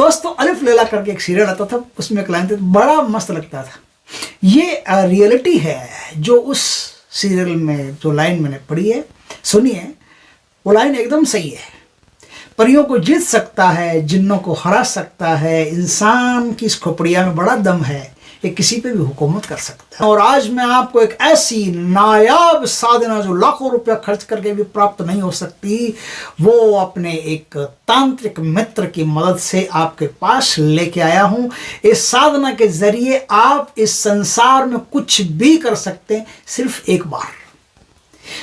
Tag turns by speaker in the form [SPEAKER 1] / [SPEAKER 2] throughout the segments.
[SPEAKER 1] दोस्तों अलिफ लैला करके एक सीरियल आता था, उसमें एक लाइन थी, बड़ा मस्त लगता था। ये रियलिटी है जो उस सीरियल में जो लाइन मैंने पढ़ी है, सुनी है, वो लाइन एकदम सही है। परियों को जीत सकता है, जिन्नों को हरा सकता है, इंसान की इस खोपड़िया में बड़ा दम है, ये किसी पे भी हुकूमत कर सकता है। और आज मैं आपको एक ऐसी नायाब साधना जो लाखों रुपया खर्च करके भी प्राप्त नहीं हो सकती, वो अपने एक तांत्रिक मित्र की मदद से आपके पास लेके आया हूं। इस साधना के जरिए आप इस संसार में कुछ भी कर सकते हैं, सिर्फ एक बार,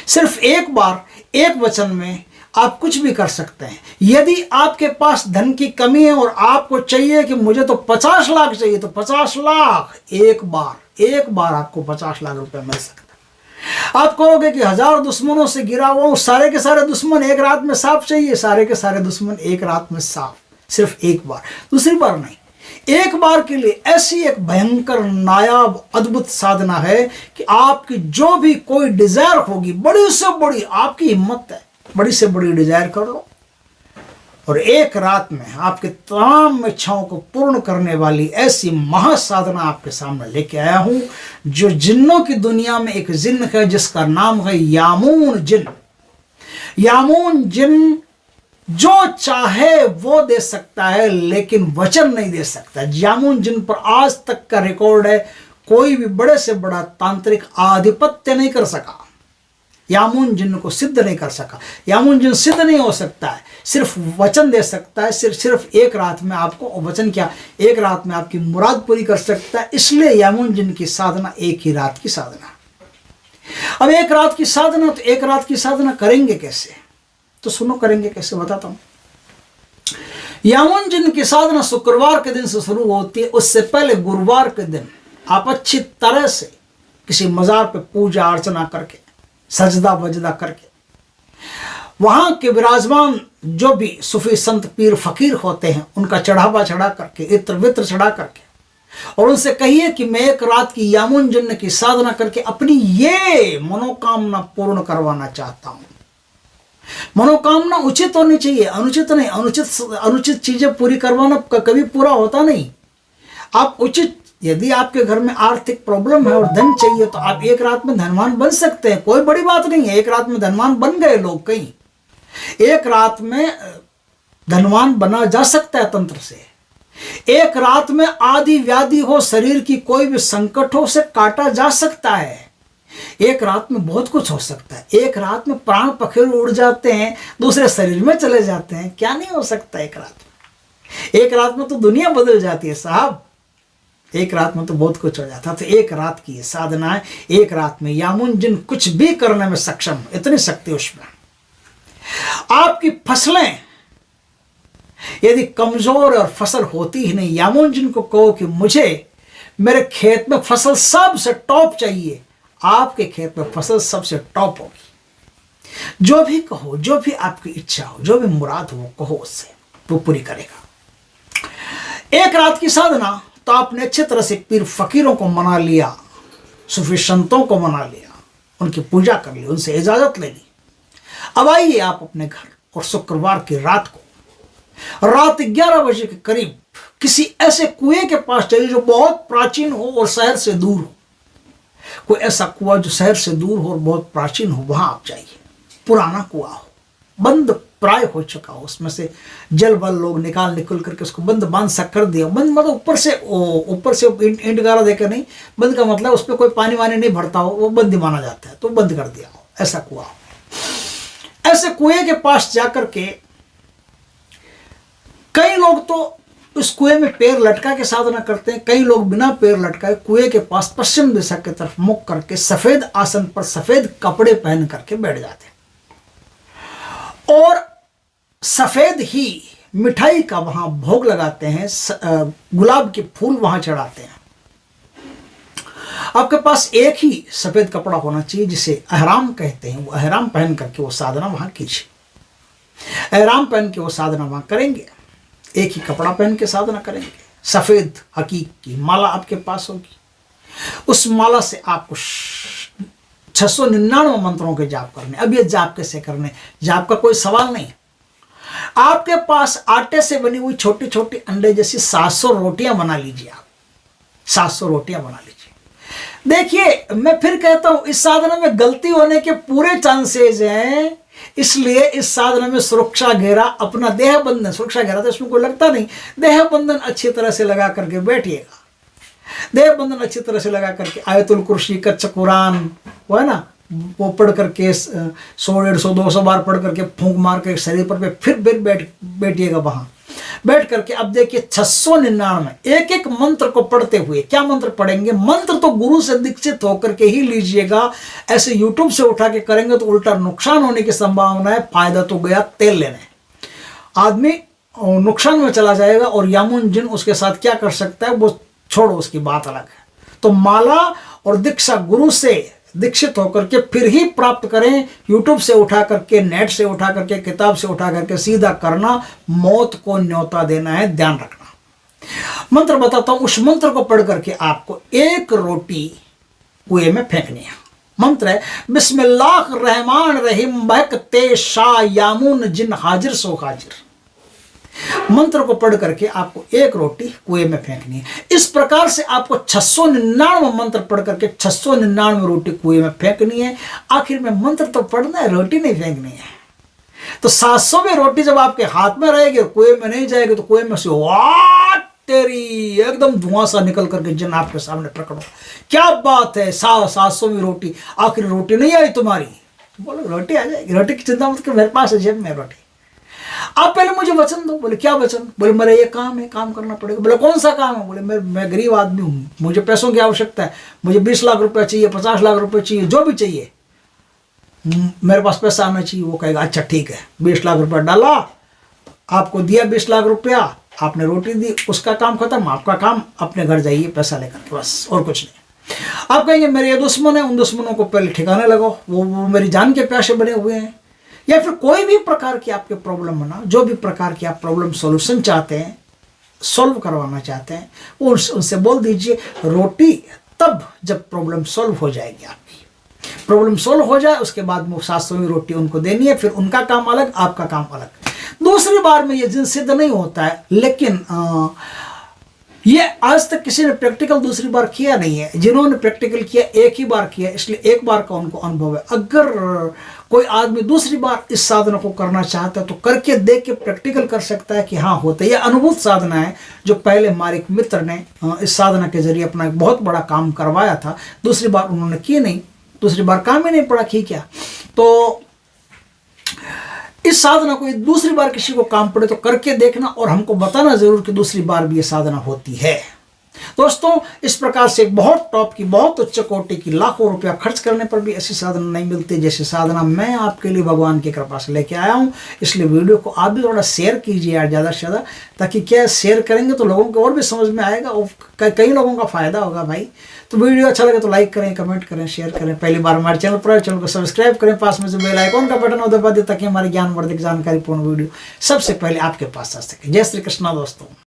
[SPEAKER 1] सिर्फ एक बार, एक वचन में आप कुछ भी कर सकते हैं। यदि आपके पास धन की कमी है और आपको चाहिए कि मुझे तो 50 लाख चाहिए, तो 50 लाख एक बार आपको 50 लाख रुपए मिल सकता है। आप कहोगे कि 1000 दुश्मनों से गिरा हुआ हूं, सारे के सारे दुश्मन एक रात में साफ चाहिए, सारे के सारे दुश्मन एक रात में साफ, सिर्फ एक बार, दूसरी बार नहीं। एक बार के लिए ऐसी एक भयंकर नायाब अद्भुत साधना है कि आपकी जो भी कोई डिजायर होगी, बड़ी से बड़ी, आपकी हिम्मत है, बड़ी से बड़ी डिजायर कर लो, और एक रात में आपके तमाम इच्छाओं को पूर्ण करने वाली ऐसी महासाधना आपके सामने लेके आया हूं, जो जिन्नों की दुनिया में एक जिन्न है जिसका नाम है यामून जिन। यामून जिन जो चाहे वो दे सकता है, लेकिन वचन नहीं दे सकता। यामून जिन पर आज तक का रिकॉर्ड है, कोई भी बड़े से बड़ा तांत्रिक आधिपत्य नहीं कर सका, यामून जिन को सिद्ध नहीं कर सका। यामून जिन सिद्ध नहीं हो सकता है, सिर्फ वचन दे सकता है, सिर्फ एक रात में आपको, वचन क्या, एक रात में आपकी मुराद पूरी कर सकता है। इसलिए यामून जिन की साधना एक ही रात की साधना। अब एक रात की साधना, तो एक रात की साधना करेंगे कैसे, तो सुनो करेंगे कैसे, बताता हूं। यामून जिन की साधना शुक्रवार के दिन से शुरू होती है। उससे पहले गुरुवार के दिन आप अच्छी तरह से किसी मजार पे पूजा अर्चना करके, सजदा वजदा करके, वहां के विराजमान जो भी सूफी संत पीर फकीर होते हैं, उनका चढ़ावा चढ़ा करके, इत्र वित्र चढ़ा करके, और उनसे कहिए कि मैं एक रात की यामून जिन्न की साधना करके अपनी ये मनोकामना पूर्ण करवाना चाहता हूं। मनोकामना उचित होनी चाहिए, अनुचित नहीं। अनुचित चीजें पूरी करवाना कभी पूरा होता नहीं। आप उचित, यदि आपके घर में आर्थिक प्रॉब्लम है और धन चाहिए, तो आप एक रात में धनवान बन सकते हैं, कोई बड़ी बात नहीं है। एक रात में धनवान बन गए लोग, कहीं एक रात में धनवान बना जा सकता है तंत्र से। एक रात में आदि व्याधि हो, शरीर की कोई भी संकट हो, से काटा जा सकता है। एक रात में बहुत कुछ हो सकता है। एक रात में प्राण पखेरु उड़ जाते हैं, दूसरे शरीर में चले जाते हैं, क्या नहीं हो सकता एक रात में। एक रात में तो दुनिया बदल जाती है साहब, एक रात में तो बहुत कुछ हो जाता है। तो एक रात की साधना है, एक रात में यामून जिन कुछ भी करने में सक्षम, इतनी शक्ति उसमें। आपकी फसलें यदि कमजोर और फसल होती ही नहीं, यामून जिन को कहो कि मुझे मेरे खेत में फसल सबसे टॉप चाहिए, आपके खेत में फसल सबसे टॉप होगी। जो भी कहो, जो भी आपकी इच्छा हो, जो भी मुराद हो, कहो उससे, वो पूरी करेगा। एक रात की साधना, तो आपने अच्छी तरह से पीर फकीरों को मना लिया, सूफी संतों को मना लिया, उनकी पूजा कर ली, उनसे इजाजत ले ली। अब आइए आप अपने घर, और शुक्रवार की रात को, रात 11 बजे के करीब किसी ऐसे कुएं के पास चलिए जो बहुत प्राचीन हो और शहर से दूर हो। कोई ऐसा कुआं जो शहर से दूर हो और बहुत प्राचीन हो, वहां आप जाइए। पुराना कुआं हो, बंद प्राय हो चुका हो, उसमें से जल बल लोग निकाल करके उसको बंद बांध सा कर दिया। बंद मतलब ऊपर से ईंट गारा देकर नहीं, बंद का मतलब उस पर कोई पानी वानी नहीं भरता हो, वो बंद ही माना जाता है, तो बंद कर दिया हो, ऐसा कुआं हो। ऐसे कुएं के पास जाकर के कई लोग तो उस कुएं में पैर लटका के साधना करते हैं, कई लोग बिना पैर लटकाए कुएं के पास पश्चिम दिशा की तरफ मुख करके सफेद आसन पर सफेद कपड़े पहन करके बैठ जाते हैं, और सफेद ही मिठाई का वहां भोग लगाते हैं, गुलाब के फूल वहां चढ़ाते हैं। आपके पास एक ही सफेद कपड़ा होना चाहिए, जिसे अहराम कहते हैं। वो अहराम पहन करके वो साधना वहां कीजिए। अहराम पहन के वो साधना वहां करेंगे, एक ही कपड़ा पहन के साधना करेंगे। सफेद हकीक की माला आपके पास होगी, उस माला से आपको 699 मंत्रों के जाप करने। अब ये जाप कैसे करने, जाप का कोई सवाल नहीं। आपके पास आटे से बनी हुई छोटी छोटी अंडे जैसी 700 रोटियां बना लीजिए आप, 700 रोटियां बना लीजिए। देखिए मैं फिर कहता हूं, इस साधना में गलती होने के पूरे चांसेस हैं, इसलिए इस साधना में सुरक्षा घेरा, अपना देह बंधन, सुरक्षा घेरा तो इसमें कोई लगता नहीं, देह बंधन अच्छी तरह से लगा करके बैठिएगा। देह बंधन अच्छी तरह से लगा करके आयतुल कुर्सी, कच्चा कुरान, वो है ना, वो पढ़ करके 100-150-200 बार पढ़ करके फूंक मार के शरीर पर फिर बैठिएगा वहां बैठ करके। अब देखिए 699 एक एक मंत्र को पढ़ते हुए, क्या मंत्र पढ़ेंगे? मंत्र तो गुरु से दीक्षित होकर के ही लीजिएगा, ऐसे यूट्यूब से उठा के करेंगे तो उल्टा नुकसान होने की संभावना है। फायदा तो गया तेल लेने, आदमी नुकसान में चला जाएगा, और यामुन जिन उसके साथ क्या कर सकता है वो छोड़ो, उसकी बात अलग है। तो माला और दीक्षा गुरु से दीक्षित होकर के फिर ही प्राप्त करें। यूट्यूब से उठा करके, नेट से उठा करके, किताब से उठा करके सीधा करना, मौत को न्योता देना है, ध्यान रखना। मंत्र बताता हूं, उस मंत्र को पढ़ करके आपको एक रोटी कुएं में फेंकनी है। मंत्र है बिस्मिल्लाह रहमान रहीम बहकते शाह यामुन जिन हाजिर सो हाजिर। मंत्र को पढ़ करके आपको एक रोटी कुएं में फेंकनी है। इस प्रकार से आपको 699 मंत्र पढ़ करके 699 रोटी कुएं में फेंकनी है। आखिर में मंत्र तो पढ़ना है, रोटी नहीं फेंकनी है। तो 700वीं रोटी जब आपके हाथ में रहेगी और कुएं में नहीं जाएगी, तो कुएं में से वाह तेरी एकदम धुआं सा निकल करके जिन आपके सामने प्रकट हो। क्या बात है, 700वीं रोटी, आखिर रोटी नहीं आई तुम्हारी? बोलो रोटी आ जाएगी, रोटी की चिंता मत करो, मेरे पास है जेब में रोटी। आप पहले मुझे वचन दो। बोले क्या वचन? बोले मेरा ये काम है, काम करना पड़ेगा। बोले कौन सा काम है? बोले मैं गरीब आदमी हूँ, मुझे पैसों की आवश्यकता है, मुझे 20 लाख रुपए चाहिए, 50 लाख रुपए चाहिए, जो भी चाहिए, मेरे पास पैसा आना चाहिए। वो कहेगा अच्छा ठीक है, 20 लाख रुपया डाला, आपको दिया 20 लाख रुपया, आपने रोटी दी, उसका काम खत्म, आपका काम अपने घर जाइए पैसा लेकर, बस और कुछ नहीं। आप कहेंगे मेरे ये दुश्मन है, उन दुश्मनों को पहले ठिकाने लगाओ, वो मेरी जान के प्यासे बने हुए हैं। या फिर कोई भी प्रकार की आपके प्रॉब्लम बना, जो भी प्रकार की आप प्रॉब्लम सॉल्यूशन चाहते हैं, सॉल्व करवाना चाहते हैं, वो उनसे बोल दीजिए रोटी, तब जब प्रॉब्लम सॉल्व हो जाएगी। आपकी प्रॉब्लम सॉल्व हो जाए उसके बाद वो 700वीं रोटी उनको देनी है, फिर उनका काम अलग, आपका काम अलग। दूसरी बार में ये जिन सिद्ध नहीं होता है, लेकिन ये आज तक किसी ने प्रैक्टिकल दूसरी बार किया नहीं है। जिन्होंने प्रैक्टिकल किया एक ही बार किया, इसलिए एक बार का उनको अनुभव है। अगर कोई आदमी दूसरी बार इस साधना को करना चाहता है तो करके देख के प्रैक्टिकल कर सकता है कि हाँ होता है। यह अनुभूत साधना है, जो पहले हमारे एक मित्र ने इस साधना के जरिए अपना एक बहुत बड़ा काम करवाया था। दूसरी बार उन्होंने किए नहीं, दूसरी बार काम ही नहीं पड़ा कि क्या। तो इस साधना को दूसरी बार किसी को काम पड़े तो करके देखना, और हमको बताना जरूर कि दूसरी बार भी ये साधना होती है। दोस्तों इस प्रकार से बहुत टॉप की, बहुत उच्च कोटि की, लाखों रुपया खर्च करने पर भी ऐसी साधना नहीं मिलती जैसी साधना मैं आपके लिए भगवान की कृपा से लेके आया हूँ। इसलिए वीडियो को आप भी थोड़ा शेयर कीजिए यार, ज़्यादा से ज़्यादा, ताकि क्या शेयर करेंगे तो लोगों को और भी समझ में आएगा और कई लोगों का फायदा होगा भाई। तो वीडियो अच्छा लगे तो लाइक करें, कमेंट करें, शेयर करें। पहली बार हमारे चैनल पर चैनल को सब्सक्राइब करें, पास में जो बेल आइकॉन का बटन दबा दें ताकि हमारी ज्ञानवर्धक जानकारी पूर्ण वीडियो सबसे पहले आपके पास आ सके। जय श्री कृष्णा दोस्तों।